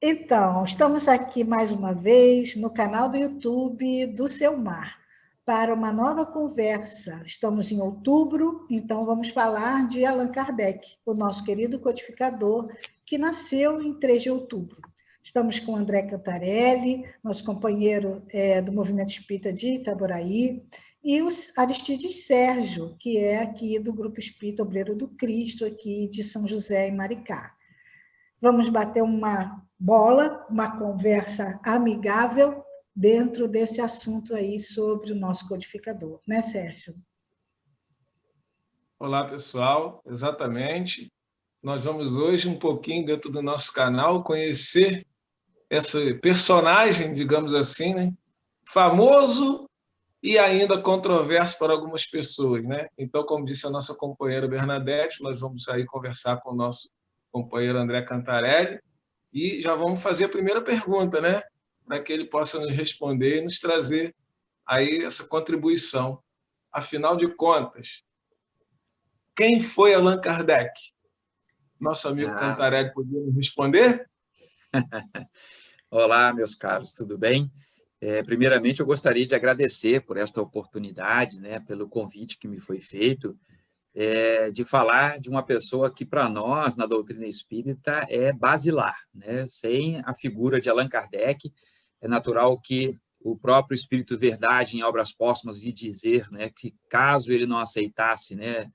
Então, estamos aqui mais uma vez no canal do YouTube do Seu Mar para uma nova conversa. Estamos em outubro, então vamos falar de Allan Kardec, o nosso querido codificador, que nasceu em 3 de outubro. Estamos com André Cantarelli, nosso companheiro do Movimento Espírita de Itaboraí, e o Aristides Sérgio, que é aqui do Grupo Espírita Obreiro do Cristo, aqui de São José, em Maricá. Vamos bater uma bola, uma conversa amigável dentro desse assunto aí sobre o nosso codificador, né, Sérgio? Olá, pessoal. Exatamente. Nós vamos hoje um pouquinho dentro do nosso canal conhecer esse personagem, digamos assim, né? Famoso e ainda controverso para algumas pessoas, né? Então, como disse a nossa companheira Bernadette, nós vamos aí conversar com o nosso companheiro André Cantarelli e já vamos fazer a primeira pergunta, né? Para que ele possa nos responder e nos trazer aí essa contribuição. Afinal de contas, quem foi Allan Kardec? Nosso amigo Cantarelli podia nos responder? Olá, meus caros, tudo bem? Primeiramente, eu gostaria de agradecer por esta oportunidade, né, pelo convite que me foi feito, de falar de uma pessoa que, para nós, na doutrina espírita, é basilar, né? Sem a figura de Allan Kardec, é natural que o próprio Espírito Verdade, em Obras Póstumas, lhe dizer, né, que caso ele não aceitasse, né,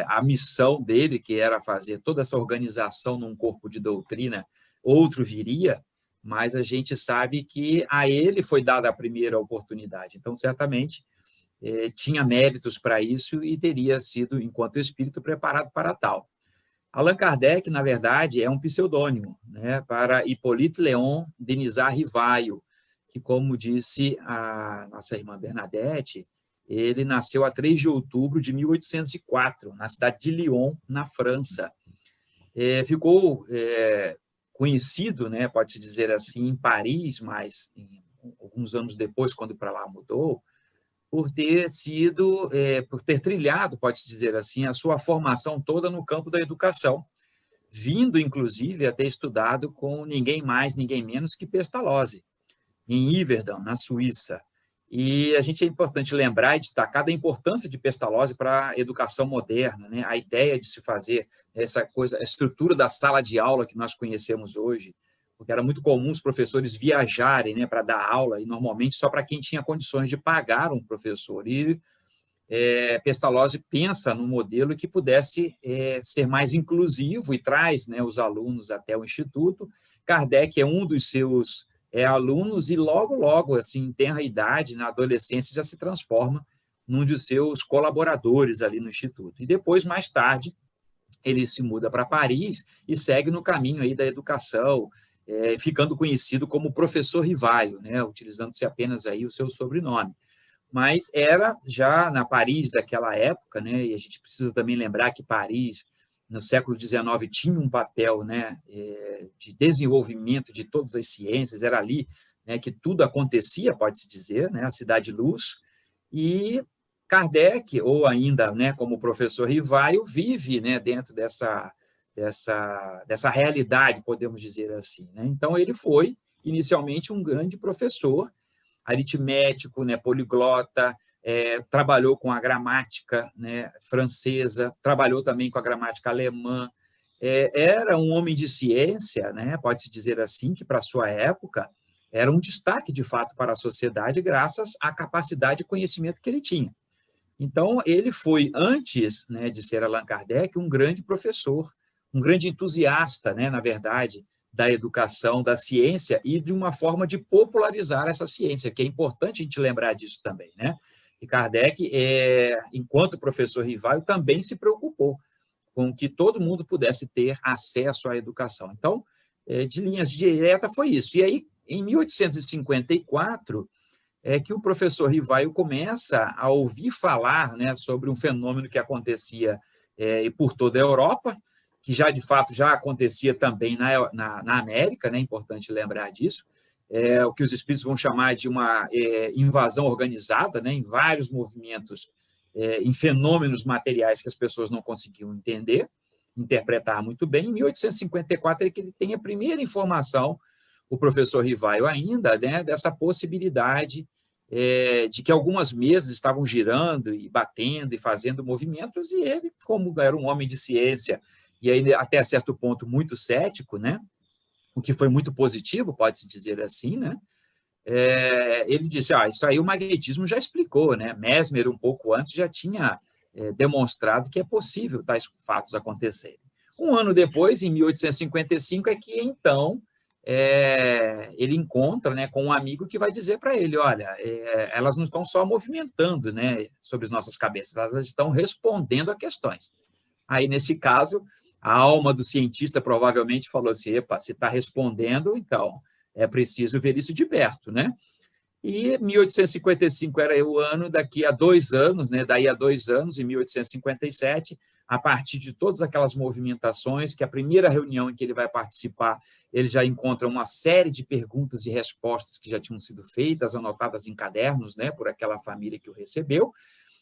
a missão dele, que era fazer toda essa organização num corpo de doutrina, outro viria, mas a gente sabe que a ele foi dada a primeira oportunidade. Então, certamente, tinha méritos para isso e teria sido, enquanto espírito, preparado para tal. Allan Kardec, na verdade, é um pseudônimo, né, para Hippolyte Léon Denisard Rivaio, que, como disse a nossa irmã Bernadette, ele nasceu a 3 de outubro de 1804, na cidade de Lyon, na França. Ficou conhecido, né, pode-se dizer assim, em Paris, mas alguns anos depois, quando para lá mudou, por ter trilhado, pode-se dizer assim, a sua formação toda no campo da educação, vindo, inclusive, a ter estudado com ninguém mais, ninguém menos que Pestalozzi, em Yverdon, na Suíça. E a gente é importante lembrar e destacar da importância de Pestalozzi para a educação moderna, né? A ideia de se fazer essa coisa, a estrutura da sala de aula que nós conhecemos hoje, porque era muito comum os professores viajarem, né, para dar aula, e normalmente só para quem tinha condições de pagar um professor. E Pestalozzi pensa num modelo que pudesse ser mais inclusivo e traz, né, os alunos até o Instituto. Kardec é um dos seus alunos e logo, assim, tem a idade, na adolescência, já se transforma num de seus colaboradores ali no Instituto. E depois, mais tarde, ele se muda para Paris e segue no caminho aí da educação, ficando conhecido como professor Rivaio, né, utilizando-se apenas aí o seu sobrenome. Mas era já na Paris daquela época, né, e a gente precisa também lembrar que Paris, no século XIX, tinha um papel, né, de desenvolvimento de todas as ciências, era ali, né, que tudo acontecia, pode-se dizer, né, a cidade-luz, e Kardec, ou ainda, né, como professor Rivaio, vive, né, dentro dessa realidade, podemos dizer assim, né? Então, ele foi, inicialmente, um grande professor, aritmético, né, poliglota, trabalhou com a gramática, né, francesa, trabalhou também com a gramática alemã, era um homem de ciência, né, pode-se dizer assim, que para a sua época era um destaque, de fato, para a sociedade, graças à capacidade e conhecimento que ele tinha. Então, ele foi, antes, né, de ser Allan Kardec, um grande professor, um grande entusiasta, né, na verdade, da educação, da ciência e de uma forma de popularizar essa ciência, que é importante a gente lembrar disso também, né? E Kardec, enquanto professor Rivaio, também se preocupou com que todo mundo pudesse ter acesso à educação. Então, de linhas diretas, foi isso. E aí, em 1854, que o professor Rivaio começa a ouvir falar, né, sobre um fenômeno que acontecia por toda a Europa, que já, de fato, já acontecia também na América, né, é importante lembrar disso, o que os espíritos vão chamar de uma invasão organizada, né, em vários movimentos, em fenômenos materiais que as pessoas não conseguiam entender. interpretar muito bem. Em 1854 é que ele tem a primeira informação, o professor Rivaio ainda, né, dessa possibilidade de que algumas mesas estavam girando e batendo e fazendo movimentos, e ele, como era um homem de ciência, e aí até certo ponto muito cético, né, o que foi muito positivo, pode-se dizer assim, né, ele disse, isso aí o magnetismo já explicou, né, Mesmer, um pouco antes, já tinha demonstrado que é possível tais fatos acontecerem. Um ano depois, em 1855, é que, então, ele encontra, né, com um amigo que vai dizer para ele, olha, elas não estão só movimentando, né, sobre as nossas cabeças, elas estão respondendo a questões. Aí, nesse caso, a alma do cientista provavelmente falou assim, epa, se está respondendo, então é preciso ver isso de perto, né? E 1855 era o ano, daqui a 2 anos, né? Daí a 2 anos, em 1857, a partir de todas aquelas movimentações, que a primeira reunião em que ele vai participar, ele já encontra uma série de perguntas e respostas que já tinham sido feitas, anotadas em cadernos, né? Por aquela família que o recebeu,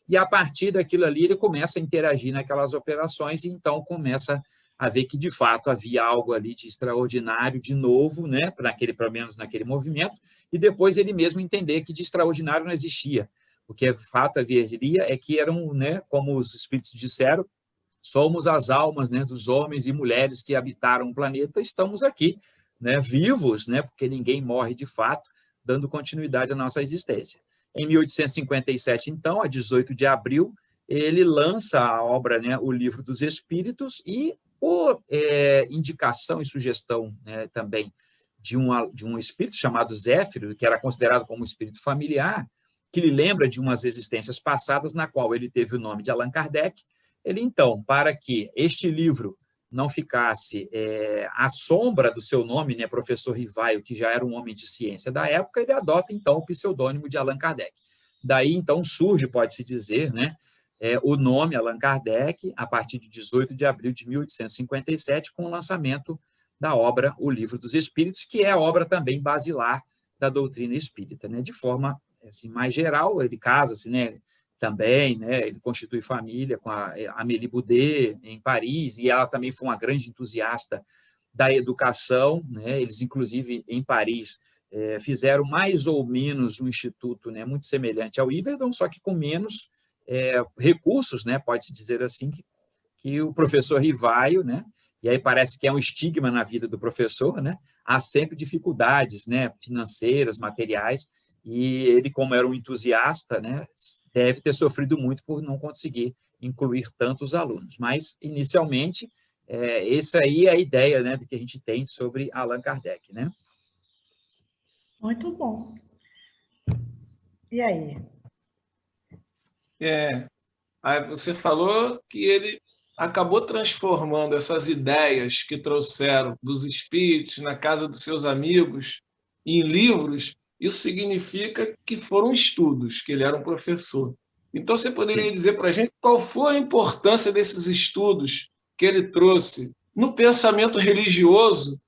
e a partir daquilo ali ele começa a interagir naquelas operações, e então começa a ver que, de fato, havia algo ali de extraordinário, de novo, né, pelo menos naquele movimento, e depois ele mesmo entender que de extraordinário não existia. O que, de fato, haveria é que eram, né, como os espíritos disseram, somos as almas, né, dos homens e mulheres que habitaram o planeta, estamos aqui, né, vivos, né, porque ninguém morre de fato, dando continuidade à nossa existência. Em 1857, então, a 18 de abril, ele lança a obra, né, O Livro dos Espíritos, e por indicação e sugestão, né, também de um espírito chamado Zéfiro, que era considerado como um espírito familiar, que lhe lembra de umas existências passadas, na qual ele teve o nome de Allan Kardec. Ele, então, para que este livro não ficasse à sombra do seu nome, né, professor Rivaio, que já era um homem de ciência da época, ele adota, então, o pseudônimo de Allan Kardec. Daí, então, surge, pode-se dizer, né, o nome Allan Kardec, a partir de 18 de abril de 1857, com o lançamento da obra O Livro dos Espíritos, que é a obra também basilar da doutrina espírita, né? De forma assim, mais geral, ele casa-se, né, também, né, ele constitui família com a Amélie Boudet, em Paris, e ela também foi uma grande entusiasta da educação, né? Eles, inclusive, em Paris, fizeram mais ou menos um instituto, né, muito semelhante ao Yverdon, só que com menos recursos, né, pode-se dizer assim, que o professor Rivaio, né, e aí parece que é um estigma na vida do professor, né, há sempre dificuldades, né, financeiras, materiais, e ele, como era um entusiasta, né, deve ter sofrido muito por não conseguir incluir tantos alunos. Mas, inicialmente, essa aí é a ideia, né, que a gente tem sobre Allan Kardec, né? Muito bom. E aí? Aí você falou que ele acabou transformando essas ideias que trouxeram dos espíritos na casa dos seus amigos em livros. Isso significa que foram estudos, que ele era um professor. Então, você poderia dizer para a gente qual foi a importância desses estudos que ele trouxe no pensamento religioso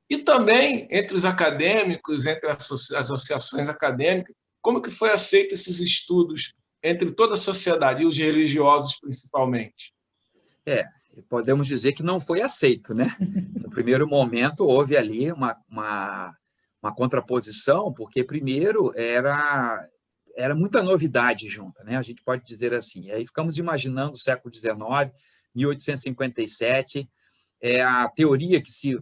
e também entre os acadêmicos, entre as associações acadêmicas, como que foi aceito esses estudos entre toda a sociedade e os religiosos, principalmente? Podemos dizer que não foi aceito, né? No primeiro momento, houve ali uma contraposição, porque, primeiro, era muita novidade junta, né? A gente pode dizer assim. Aí ficamos imaginando o século XIX, 1857, a teoria que se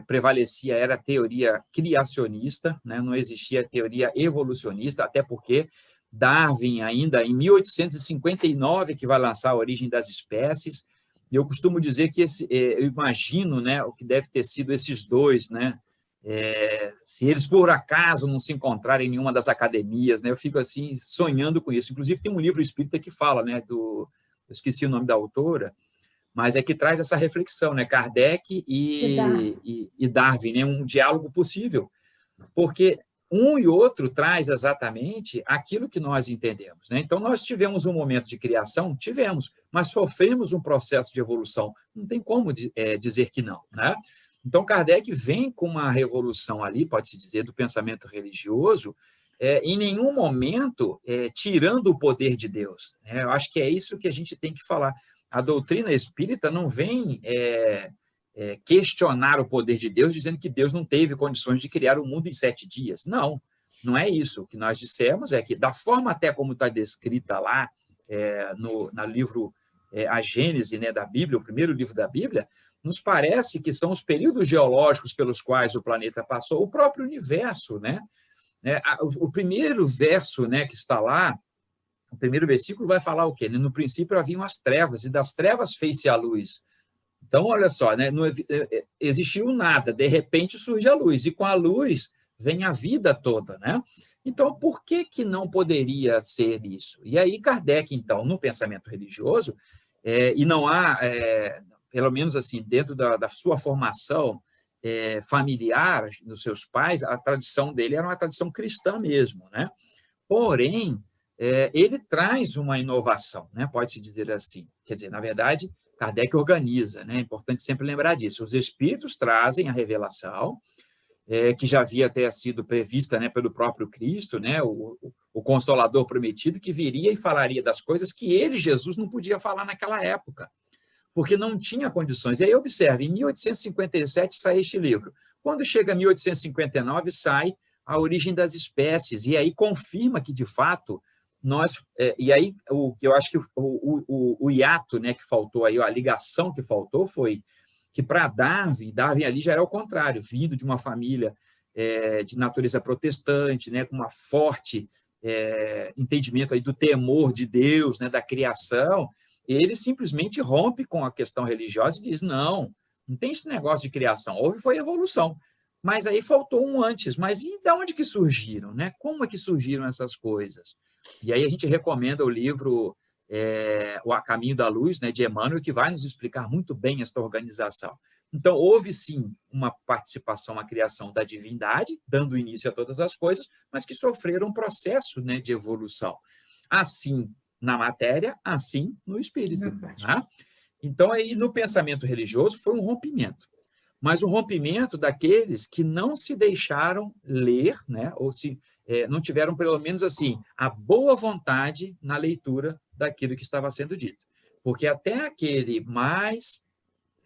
prevalecia era a teoria criacionista, né? Não existia a teoria evolucionista, até porque Darwin, ainda em 1859, que vai lançar A Origem das Espécies, e eu costumo dizer que eu imagino, né, o que deve ter sido esses dois, né? Se eles, por acaso, não se encontrarem em nenhuma das academias, né, eu fico assim sonhando com isso. Inclusive, tem um livro espírita que fala, né, eu esqueci o nome da autora, mas é que traz essa reflexão, né, Kardec e Darwin, né, um diálogo possível, porque um e outro traz exatamente aquilo que nós entendemos, né? Então, nós tivemos um momento de criação, mas sofremos um processo de evolução. Não tem como dizer que não, né? Então, Kardec vem com uma revolução ali, pode-se dizer, do pensamento religioso, em nenhum momento tirando o poder de Deus, né? Eu acho que é isso que a gente tem que falar. a doutrina espírita não vem questionar o poder de Deus, dizendo que Deus não teve condições de criar o mundo em 7 dias. Não, não é isso. O que nós dissemos é que, da forma até como está descrita lá, no livro A Gênese, né, da Bíblia, o primeiro livro da Bíblia, nos parece que são os períodos geológicos pelos quais o planeta passou, o próprio universo, né? O primeiro verso, né, que está lá, o primeiro versículo vai falar o quê? No princípio haviam as trevas, e das trevas fez-se a luz. Então, olha só, né, não existiu nada, de repente surge a luz, e com a luz vem a vida toda, né? Então, por que não poderia ser isso? E aí, Kardec, então, no pensamento religioso, e não há, pelo menos assim, dentro da sua formação familiar, dos seus pais, a tradição dele era uma tradição cristã mesmo, né? Porém, ele traz uma inovação, né? Pode-se dizer assim. Quer dizer, na verdade, Kardec organiza, né? É importante sempre lembrar disso. Os espíritos trazem a revelação, que já havia até sido prevista, né, pelo próprio Cristo, né? O Consolador prometido, que viria e falaria das coisas que ele, Jesus, não podia falar naquela época, porque não tinha condições. E aí, observe, em 1857 sai este livro. Quando chega em 1859, sai A Origem das Espécies, e aí confirma que, de fato, e aí, eu acho que o hiato, né, que faltou aí, a ligação que faltou foi que para Darwin ali já era o contrário, vindo de uma família de natureza protestante, né, com uma forte entendimento aí do temor de Deus, né, da criação, ele simplesmente rompe com a questão religiosa e diz, não tem esse negócio de criação, foi evolução. Mas aí faltou um antes. Mas e de onde que surgiram, né? Como é que surgiram essas coisas? E aí a gente recomenda o livro O A Caminho da Luz, né, de Emmanuel, que vai nos explicar muito bem esta organização. Então, houve, sim, uma participação, uma criação da divindade, dando início a todas as coisas, mas que sofreram um processo, né, de evolução. Assim na matéria, assim no espírito. Né? Então, aí, no pensamento religioso, foi um rompimento. Mas um rompimento daqueles que não se deixaram ler, né, ou não tiveram, pelo menos assim, a boa vontade na leitura daquilo que estava sendo dito. Porque até aquele mais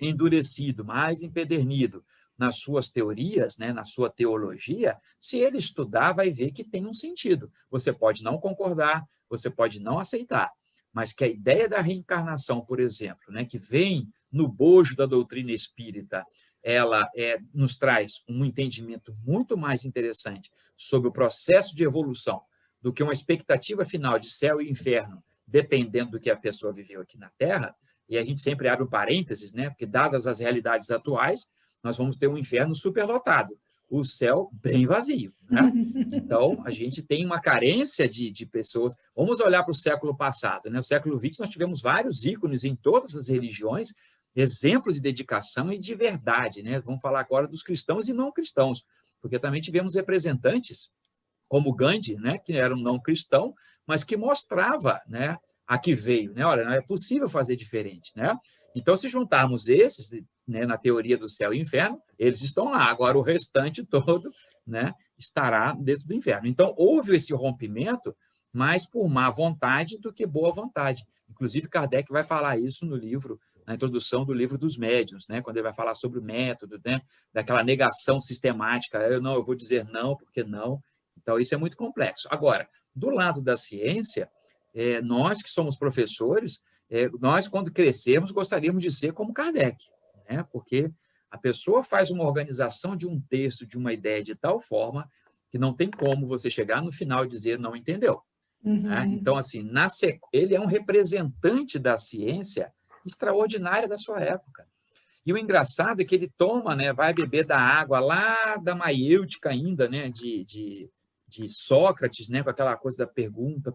endurecido, mais empedernido nas suas teorias, né, na sua teologia, se ele estudar, vai ver que tem um sentido. Você pode não concordar, você pode não aceitar, mas que a ideia da reencarnação, por exemplo, né, que vem no bojo da doutrina espírita, ela nos traz um entendimento muito mais interessante sobre o processo de evolução do que uma expectativa final de céu e inferno, dependendo do que a pessoa viveu aqui na Terra. E a gente sempre abre um parênteses, né? Porque, dadas as realidades atuais, nós vamos ter um inferno superlotado, o céu bem vazio. Né? Então, a gente tem uma carência de pessoas. Vamos olhar para o século passado. Né? No século XX, nós tivemos vários ícones em todas as religiões, exemplo de dedicação e de verdade. Né? Vamos falar agora dos cristãos e não cristãos, porque também tivemos representantes como Gandhi, né? Que era um não cristão, mas que mostrava, né, a que veio. Né? Olha, não é possível fazer diferente. Né? Então, se juntarmos esses, né, na teoria do céu e inferno, eles estão lá. Agora, o restante todo, né, estará dentro do inferno. Então, houve esse rompimento, mais por má vontade do que boa vontade. Inclusive, Kardec vai falar isso no livro, na introdução do livro dos médiuns, né, quando ele vai falar sobre o método, né, daquela negação sistemática. Eu vou dizer não, porque não. Então, isso é muito complexo. Agora, do lado da ciência, nós que somos professores, nós, quando crescermos, gostaríamos de ser como Kardec, né? Porque a pessoa faz uma organização de um texto, de uma ideia de tal forma que não tem como você chegar no final e dizer não entendeu. Né? Então, assim, ele é um representante da ciência extraordinária da sua época. E o engraçado é que ele toma, né, vai beber da água lá da maiêutica ainda, né, de Sócrates, né, com aquela coisa da pergunta,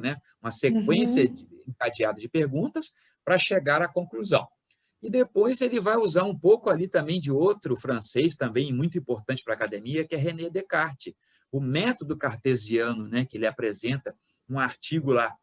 né, uma sequência encadeada de perguntas para chegar à conclusão. E depois ele vai usar um pouco ali também de outro francês, também muito importante para a academia, que é René Descartes. O método cartesiano, né, que ele apresenta, um artigo lá,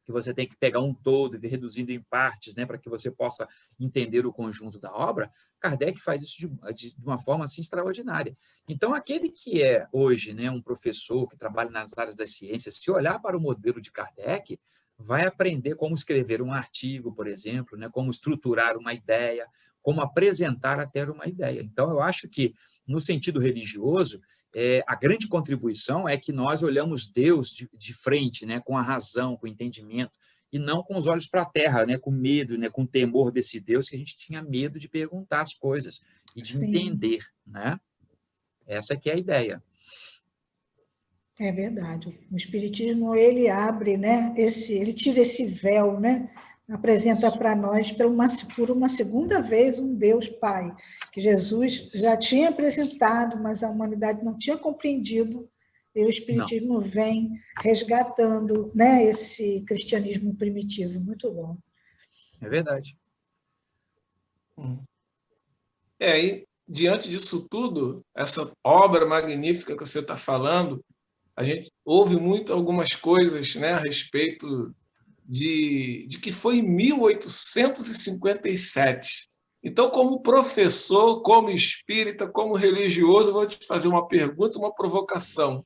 que você tem que pegar um todo e vir reduzindo em partes, né, para que você possa entender o conjunto da obra. Kardec faz isso de uma forma assim extraordinária. Então, aquele que é hoje, né, um professor que trabalha nas áreas das ciências, se olhar para o modelo de Kardec, vai aprender como escrever um artigo, por exemplo, né? Como estruturar uma ideia, como apresentar até uma ideia. Então, eu acho que, no sentido religioso, a grande contribuição é que nós olhamos Deus de frente, né? Com a razão, com o entendimento, e não com os olhos para a terra, né? Com medo, né? Com temor desse Deus, que a gente tinha medo de perguntar as coisas e de Sim, entender, né? Essa que é a ideia. é verdade. O Espiritismo, ele abre, né, ele tira esse véu, né, apresenta para nós por uma segunda vez um Deus Pai, que Jesus já tinha apresentado, mas a humanidade não tinha compreendido, e o Não, Espiritismo vem resgatando, né, esse cristianismo primitivo. Muito bom. é verdade. E diante disso tudo, essa obra magnífica que você está falando, a gente ouve muito algumas coisas, né, a respeito de que foi em 1857. Então, como professor, como espírita, como religioso, eu vou te fazer uma pergunta, uma provocação.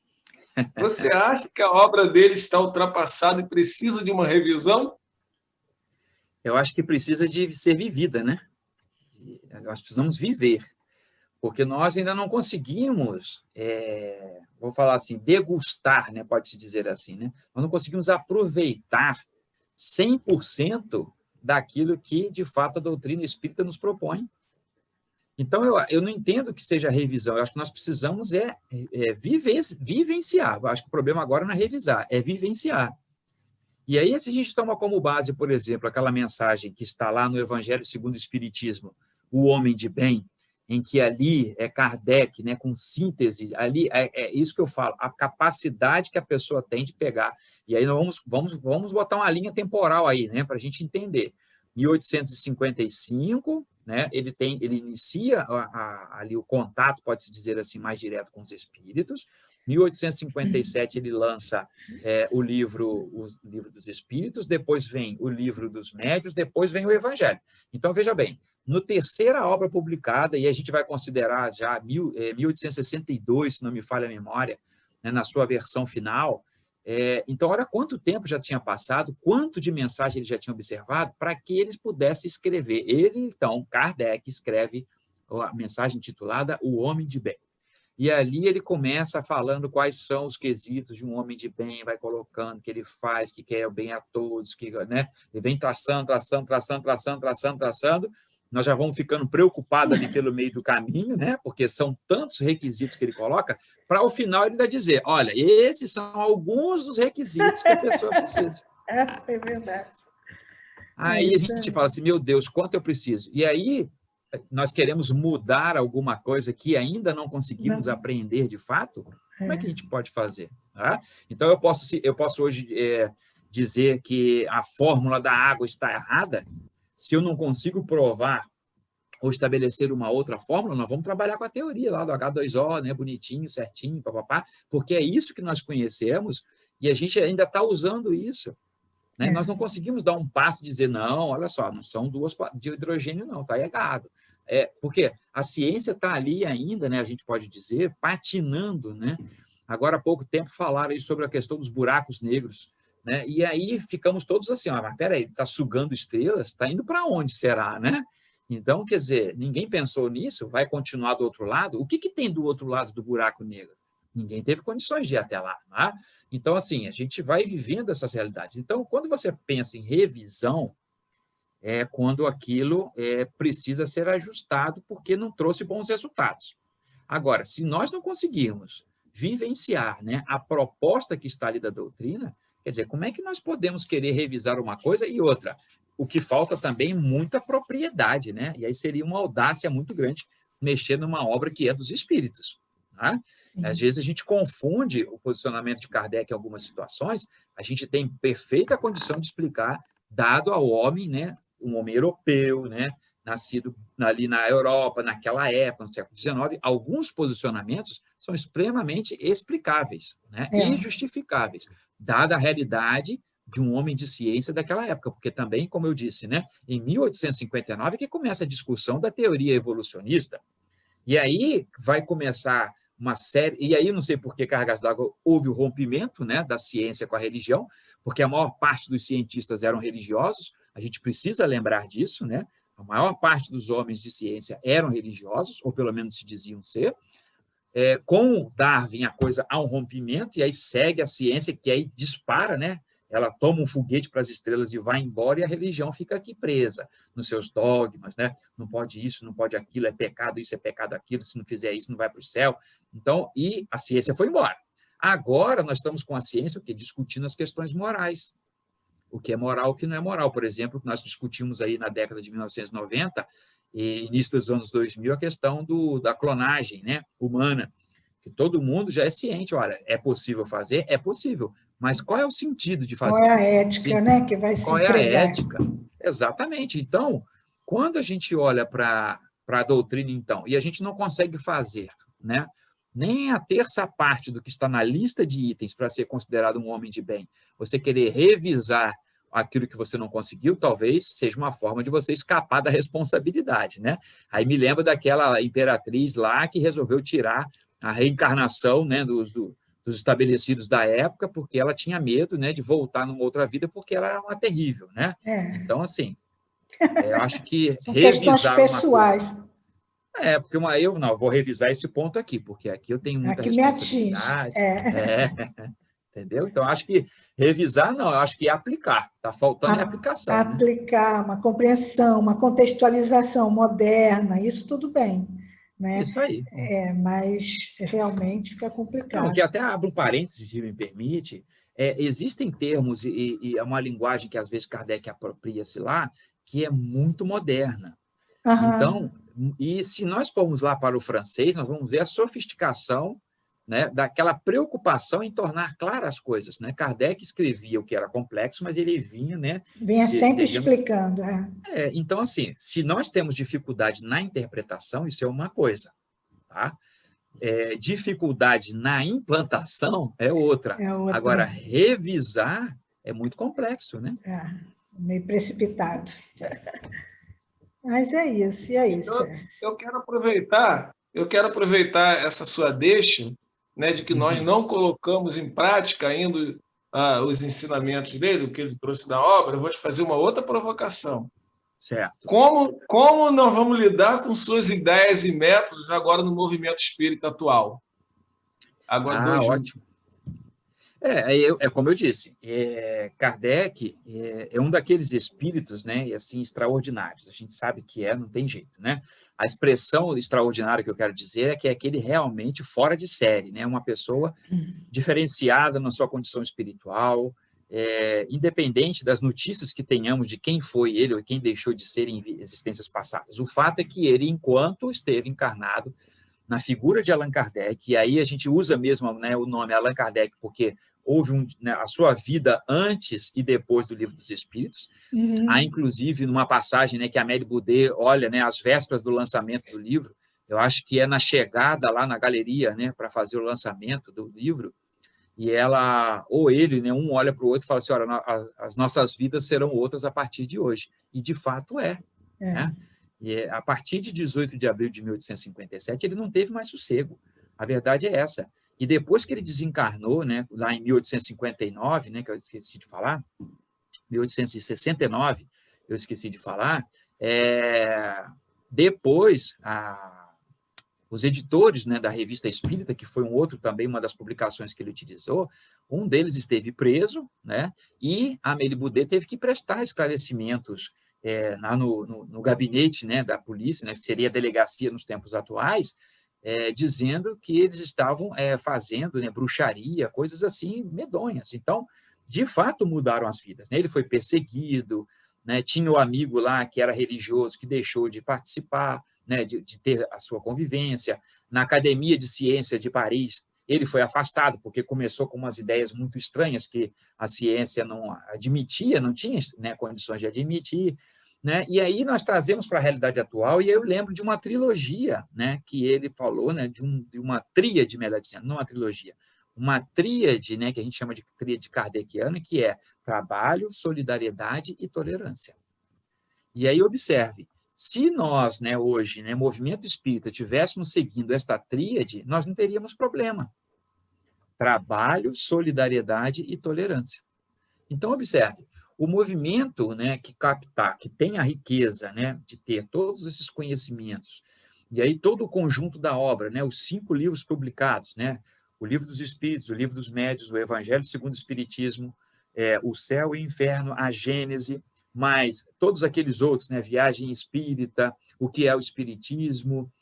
Você acha que a obra dele está ultrapassada e precisa de uma revisão? Eu acho que precisa de ser vivida, né? Nós precisamos viver, porque nós ainda não conseguimos, vou falar assim, degustar, né? Pode-se dizer assim, né? Nós não conseguimos aproveitar 100% daquilo que, de fato, a doutrina espírita nos propõe. Então, eu não entendo que seja revisão, eu acho que nós precisamos vivenciar. Eu acho que o problema agora não é revisar, é vivenciar. E aí, se a gente toma como base, por exemplo, aquela mensagem que está lá no Evangelho segundo o Espiritismo, o homem de bem, em que ali é Kardec, né, com síntese, ali é isso que eu falo, a capacidade que a pessoa tem de pegar. E aí nós vamos botar uma linha temporal aí, né, para a gente entender. 1855, né, ele inicia ali o contato, pode-se dizer assim, mais direto com os espíritos. 1857 ele lança o livro dos Espíritos, depois vem o livro dos Médiuns, depois vem o Evangelho. Então, veja bem, no terceira obra publicada, e a gente vai considerar já 1862, se não me falha a memória, né, na sua versão final, então, olha quanto tempo já tinha passado, quanto de mensagem ele já tinha observado, para que ele pudesse escrever. Ele, então, Kardec, escreve a mensagem intitulada O Homem de Bem. E ali ele começa falando quais são os quesitos de um homem de bem, vai colocando que ele faz, que quer o bem a todos, que, né, ele vem traçando. Nós já vamos ficando preocupados ali pelo meio do caminho, né, porque são tantos requisitos que ele coloca, para ao final ele ainda dizer, olha, esses são alguns dos requisitos que a pessoa precisa. É verdade. Aí a gente fala assim, meu Deus, quanto eu preciso? E aí nós queremos mudar alguma coisa que ainda não conseguimos aprender de fato, como é que a gente pode fazer? Tá? Então, eu posso hoje dizer que a fórmula da água está errada, se eu não consigo provar ou estabelecer uma outra fórmula, nós vamos trabalhar com a teoria lá do H2O, né, bonitinho, certinho, papapá, porque é isso que nós conhecemos e a gente ainda está usando isso. Né? Nós não conseguimos dar um passo e dizer, não, olha só, não são duas de hidrogênio, não, está errado. Porque a ciência está ali ainda, né, a gente pode dizer, patinando. Né? Agora, há pouco tempo, falaram aí sobre a questão dos buracos negros. Né? E aí ficamos todos assim, mas peraí, ele está sugando estrelas? Está indo para onde será? Né? Então, quer dizer, ninguém pensou nisso, vai continuar do outro lado? O que tem do outro lado do buraco negro? Ninguém teve condições de ir até lá. Né? Então, assim, a gente vai vivendo essas realidades. Então, quando você pensa em revisão, é quando aquilo precisa ser ajustado porque não trouxe bons resultados. Agora, se nós não conseguirmos vivenciar, né, a proposta que está ali da doutrina, quer dizer, como é que nós podemos querer revisar uma coisa e outra? O que falta também muita propriedade, né? E aí seria uma audácia muito grande mexer numa obra que é dos espíritos. Né? Às vezes a gente confunde o posicionamento de Kardec em algumas situações, a gente tem perfeita condição de explicar, dado ao homem, né, um homem europeu, né, nascido ali na Europa, naquela época, no século XIX, alguns posicionamentos são extremamente explicáveis, né, e justificáveis, dada a realidade de um homem de ciência daquela época, porque também, como eu disse, né, em 1859 que começa a discussão da teoria evolucionista, e aí vai começar uma série, e aí não sei por que cargas d'água houve o rompimento, né, da ciência com a religião, porque a maior parte dos cientistas eram religiosos, a gente precisa lembrar disso, né? A maior parte dos homens de ciência eram religiosos, ou pelo menos se diziam ser. Com Darwin, a coisa há um rompimento, e aí segue a ciência, que aí dispara, né? Ela toma um foguete para as estrelas e vai embora, e a religião fica aqui presa nos seus dogmas, né? Não pode isso, não pode aquilo, é pecado isso, é pecado aquilo, se não fizer isso, não vai para o céu. Então, e a ciência foi embora. Agora, nós estamos com a ciência discutindo as questões morais. O que é moral, o que não é moral. Por exemplo, nós discutimos aí na década de 1990 e início dos anos 2000 a questão da clonagem, né, humana, que todo mundo já é ciente. Olha, é possível fazer? É possível. Mas qual é o sentido de fazer? Qual é a ética, né, que vai se Qual é a empregar? ética? Exatamente. Então, quando a gente olha para a doutrina, então, e a gente não consegue fazer, né, nem a terça parte do que está na lista de itens para ser considerado um homem de bem, você querer revisar aquilo que você não conseguiu, talvez seja uma forma de você escapar da responsabilidade, né? Aí me lembra daquela imperatriz lá que resolveu tirar a reencarnação, né, dos estabelecidos da época, porque ela tinha medo, né, de voltar numa outra vida, porque ela era uma terrível, né? Então, assim, eu acho que são questões pessoais. Porque eu não vou revisar esse ponto aqui, porque aqui eu tenho muita responsabilidade. Entendeu? Então, acho que revisar, não, eu acho que aplicar. Está faltando aplicação. Aplicar, né? Uma compreensão, uma contextualização moderna, isso tudo bem. Né? Isso aí. Mas realmente fica complicado. Não, que até abro um parênteses, se me permite, existem termos e é uma linguagem que às vezes Kardec apropria-se lá, que é muito moderna. Então, e se nós formos lá para o francês, nós vamos ver a sofisticação, né, daquela preocupação em tornar claras as coisas, né? Kardec escrevia o que era complexo, mas ele vinha, né? Vinha sempre explicando. Então, assim, se nós temos dificuldade na interpretação, isso é uma coisa, tá? Dificuldade na implantação é outra. Agora, revisar é muito complexo, né? Meio precipitado. Mas é isso, e aí, Sérgio? Eu quero aproveitar essa sua deixa, né, de que nós não colocamos em prática ainda os ensinamentos dele, o que ele trouxe da obra. Eu vou te fazer uma outra provocação. Certo. Como nós vamos lidar com suas ideias e métodos agora no movimento espírita atual? Agora, ótimo. Como eu disse, Kardec é um daqueles espíritos, né, assim, extraordinários. A gente sabe que não tem jeito, né? A expressão extraordinária que eu quero dizer é que é aquele realmente fora de série, né? Uma pessoa diferenciada na sua condição espiritual, independente das notícias que tenhamos de quem foi ele ou quem deixou de ser em existências passadas. O fato é que ele, enquanto esteve encarnado, na figura de Allan Kardec, e aí a gente usa mesmo, né, o nome Allan Kardec, porque houve a sua vida antes e depois do Livro dos Espíritos. Há, inclusive, numa passagem, né, que a Amélie Boudet olha, né, às vésperas do lançamento do livro, eu acho que é na chegada lá na galeria, né, para fazer o lançamento do livro, e ela, ou ele, né, um olha para o outro e fala assim, olha, as nossas vidas serão outras a partir de hoje. E, de fato, né? E a partir de 18 de abril de 1857, ele não teve mais sossego. A verdade é essa. E depois que ele desencarnou, né, lá em 1859, né, que eu esqueci de falar, 1869, eu esqueci de falar, depois os editores, né, da Revista Espírita, que foi também uma das publicações que ele utilizou, um deles esteve preso, né, e a Amélie Boudet teve que prestar esclarecimentos lá no gabinete, né, da polícia, né, que seria a delegacia nos tempos atuais, dizendo que eles estavam fazendo, né, bruxaria, coisas assim medonhas. Então, de fato, mudaram as vidas, né? Ele foi perseguido, né? Tinha o amigo lá que era religioso, que deixou de participar, né, de ter a sua convivência. Na Academia de Ciência de Paris, ele foi afastado, porque começou com umas ideias muito estranhas que a ciência não admitia, não tinha, né, condições de admitir, né? E aí nós trazemos para a realidade atual, e eu lembro de uma trilogia, né, que ele falou, né, de uma tríade, melhor dizendo, não uma trilogia, uma tríade, né, que a gente chama de tríade kardeciana, que é trabalho, solidariedade e tolerância. E aí observe, se nós, né, hoje, né, movimento espírita, estivéssemos seguindo esta tríade, nós não teríamos problema. Trabalho, solidariedade e tolerância. Então, observe, o movimento, né, que captar, que tem a riqueza, né, de ter todos esses conhecimentos, e aí todo o conjunto da obra, né, os 5 livros publicados, né, o Livro dos Espíritos, o Livro dos Médiuns, o Evangelho segundo o Espiritismo, o Céu e o Inferno, a Gênese, mais todos aqueles outros, né, Viagem Espírita, o que é o Espiritismo,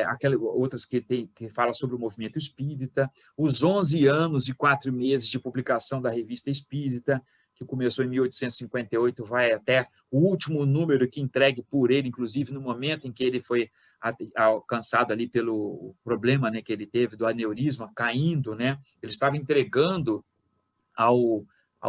aquelas outras que fala sobre o movimento espírita, os 11 anos e 4 meses de publicação da Revista Espírita, que começou em 1858, vai até o último número que entregue por ele, inclusive no momento em que ele foi alcançado ali pelo problema, né, que ele teve do aneurisma caindo, né, ele estava entregando ao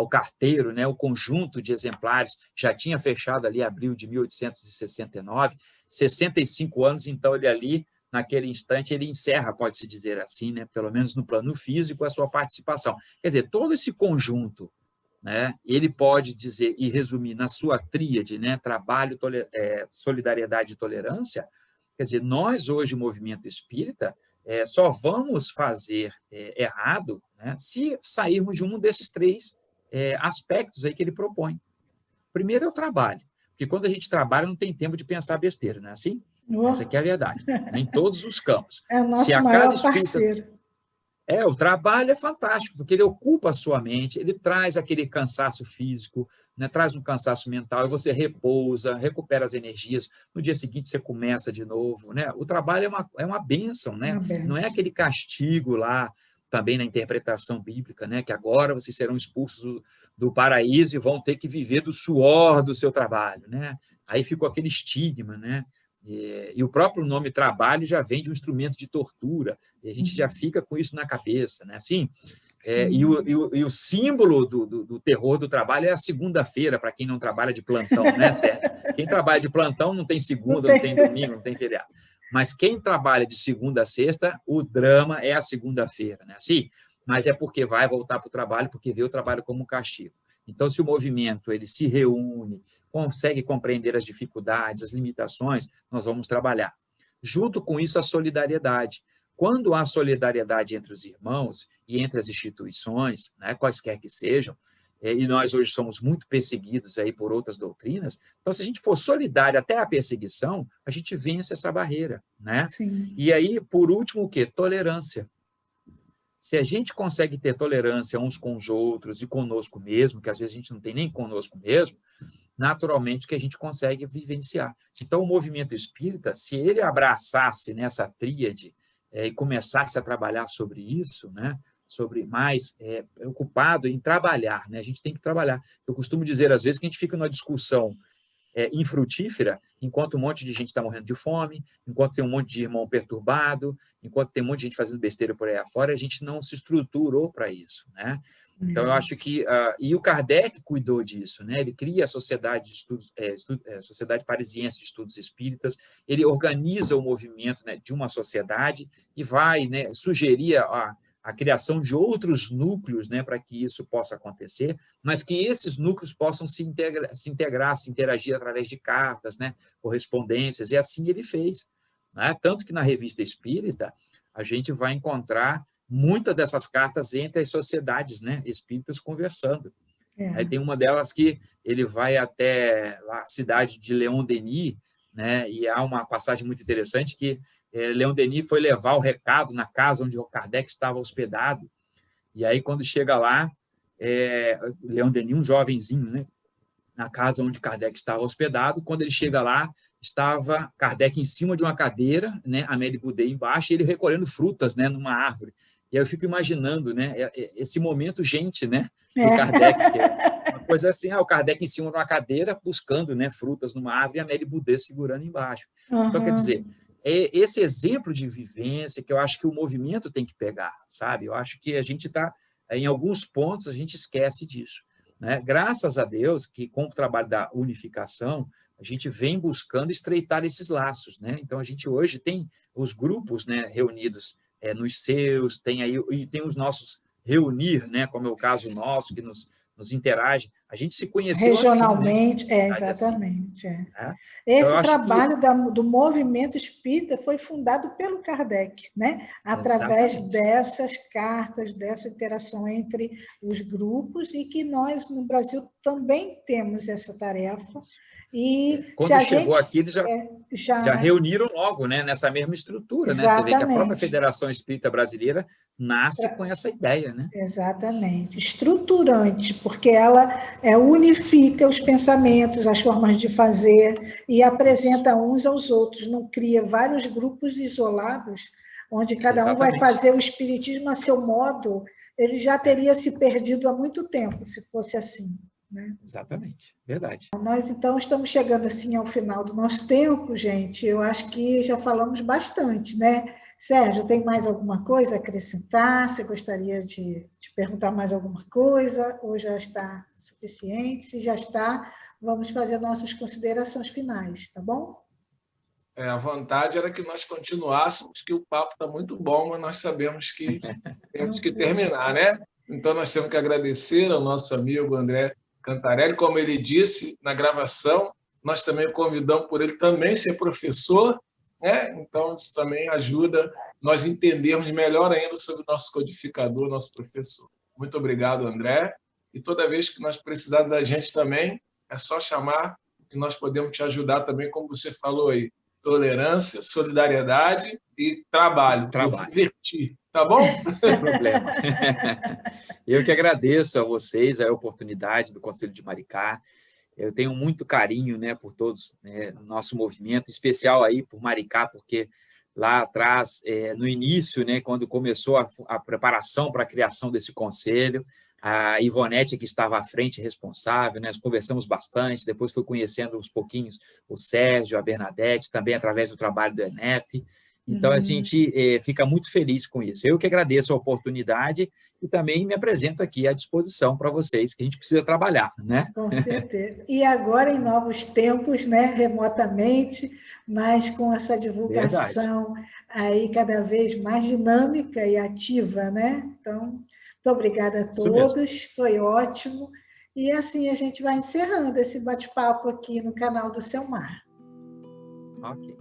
carteiro, né, o conjunto de exemplares, já tinha fechado ali abril de 1869, 65 anos, então ele ali, naquele instante, ele encerra, pode-se dizer assim, né, pelo menos no plano físico, a sua participação. Quer dizer, todo esse conjunto, né, ele pode dizer e resumir na sua tríade, né, trabalho, solidariedade e tolerância. Quer dizer, nós hoje, movimento espírita, só vamos fazer errado, né, se sairmos de um desses 3 aspectos aí que ele propõe. Primeiro é o trabalho, porque quando a gente trabalha não tem tempo de pensar besteira, não é assim? Essa aqui é a verdade, né, em todos os campos. É o Se nosso a casa maior espírita parceiro. o trabalho é fantástico, porque ele ocupa a sua mente, ele traz aquele cansaço físico, né, traz um cansaço mental, e você repousa, recupera as energias, no dia seguinte você começa de novo. Né? O trabalho é uma bênção, né? Uma Não é benção. aquele castigo lá, também na interpretação bíblica, né, que agora vocês serão expulsos do paraíso e vão ter que viver do suor do seu trabalho. Né? Aí ficou aquele estigma, né? E o próprio nome trabalho já vem de um instrumento de tortura, e a gente já fica com isso na cabeça, né? Assim, e o símbolo do terror do trabalho é a segunda-feira, para quem não trabalha de plantão, né, Sérgio? Quem trabalha de plantão não tem segunda, não tem domingo, não tem feriado. Mas quem trabalha de segunda a sexta, o drama é a segunda-feira, né? Assim, mas é porque vai voltar para o trabalho, porque vê o trabalho como um castigo. Então, se o movimento ele se reúne, consegue compreender as dificuldades, as limitações, nós vamos trabalhar. Junto com isso, a solidariedade. Quando há solidariedade entre os irmãos e entre as instituições, né, quaisquer que sejam, e nós hoje somos muito perseguidos aí por outras doutrinas, então, se a gente for solidário até a perseguição, a gente vence essa barreira. Né? Sim. E aí, por último, o quê? Tolerância. Se a gente consegue ter tolerância uns com os outros e conosco mesmo, que às vezes a gente não tem nem conosco mesmo, naturalmente que a gente consegue vivenciar. Então, o movimento espírita, se ele abraçasse nessa tríade e começasse a trabalhar sobre isso, né, sobre mais preocupado em trabalhar, né, a gente tem que trabalhar. Eu costumo dizer, às vezes, que a gente fica numa discussão infrutífera, enquanto um monte de gente está morrendo de fome, enquanto tem um monte de irmão perturbado, enquanto tem um monte de gente fazendo besteira por aí afora, a gente não se estruturou para isso, né? Então, eu acho que... e o Kardec cuidou disso, né? Ele cria a Sociedade de Estudos, Sociedade Parisiense de Estudos Espíritas, ele organiza o movimento, né, de uma sociedade e vai, né, sugerir a criação de outros núcleos, né, para que isso possa acontecer, mas que esses núcleos possam se integrar, se interagir através de cartas, né, correspondências, e assim ele fez. Né? Tanto que na Revista Espírita a gente vai encontrar muitas dessas cartas entre as sociedades, né, espíritas conversando. Aí tem uma delas que ele vai até a cidade de Leon Denis, né, e há uma passagem muito interessante que Leon Denis foi levar o recado na casa onde o Kardec estava hospedado, e aí quando chega lá, Leon Denis, um jovenzinho, né, na casa onde Kardec estava hospedado, quando ele chega lá, estava Kardec em cima de uma cadeira, né, Amélie Boudet embaixo, e ele recolhendo frutas, né, numa árvore. E aí eu fico imaginando, né, esse momento, gente, né, do Kardec, que é uma coisa assim, o Kardec em cima de uma cadeira, buscando, né, frutas numa árvore, e a Amélie Boudet segurando embaixo. Então, quer dizer, é esse exemplo de vivência que eu acho que o movimento tem que pegar, sabe? Eu acho que a gente está, em alguns pontos, a gente esquece disso. Né? Graças a Deus que, com o trabalho da unificação, a gente vem buscando estreitar esses laços. Né? Então, a gente hoje tem os grupos, né, reunidos nos seus, tem aí, e tem os nossos reunir, né, como é o caso nosso, que nos interage A gente se conheceu regionalmente, assim, né? exatamente. Assim, né? Então, eu Esse acho que... trabalho do movimento espírita foi fundado pelo Kardec, né? Através Exatamente. dessas cartas, dessa interação entre os grupos, e que nós, no Brasil, também temos essa tarefa. E se Quando a chegou gente aqui, eles já já reuniram logo, né, nessa mesma estrutura, né? Você vê que a própria exatamente. Federação Espírita Brasileira nasce com essa ideia, né? Exatamente. Estruturante, porque ela unifica os pensamentos, as formas de fazer e apresenta uns aos outros, não cria vários grupos isolados, onde cada um vai Exatamente. fazer o espiritismo a seu modo. Ele já teria se perdido há muito tempo, se fosse assim, né? Exatamente, verdade. Nós, então, estamos chegando assim ao final do nosso tempo, gente. Eu acho que já falamos bastante, né? Sérgio, tem mais alguma coisa a acrescentar? Você gostaria de perguntar mais alguma coisa? Ou já está suficiente? Se já está, vamos fazer nossas considerações finais, tá bom? A vontade era que nós continuássemos, que o papo está muito bom, mas nós sabemos que temos que terminar, né? Então, nós temos que agradecer ao nosso amigo André Cantarelli, como ele disse na gravação, nós também o convidamos por ele também ser professor, né? Então, isso também ajuda nós entendermos melhor ainda sobre o nosso codificador, nosso professor. Muito obrigado, André. E toda vez que nós precisarmos da gente também, é só chamar, que nós podemos te ajudar também, como você falou aí, tolerância, solidariedade e trabalho. Eu vou invertir, tá bom? Sem problema. Eu que agradeço a vocês a oportunidade do Conselho de Maricá. Eu tenho muito carinho, né, por todos, né, no nosso movimento, em especial aí por Maricá, porque lá atrás, no início, né, quando começou a preparação para a criação desse conselho, a Ivonete, que estava à frente, responsável, né, nós conversamos bastante, depois fui conhecendo uns pouquinhos o Sérgio, a Bernadette, também através do trabalho do ENEF. Então, a gente fica muito feliz com isso. Eu que agradeço a oportunidade e também me apresento aqui à disposição para vocês, que a gente precisa trabalhar, né? Com certeza. E agora, em novos tempos, né, remotamente, mas com essa Verdade. divulgação aí cada vez mais dinâmica e ativa, né? Então, muito obrigada a Isso mesmo. todos, foi ótimo. E assim a gente vai encerrando esse bate-papo aqui no canal do Seu Mar. Ok.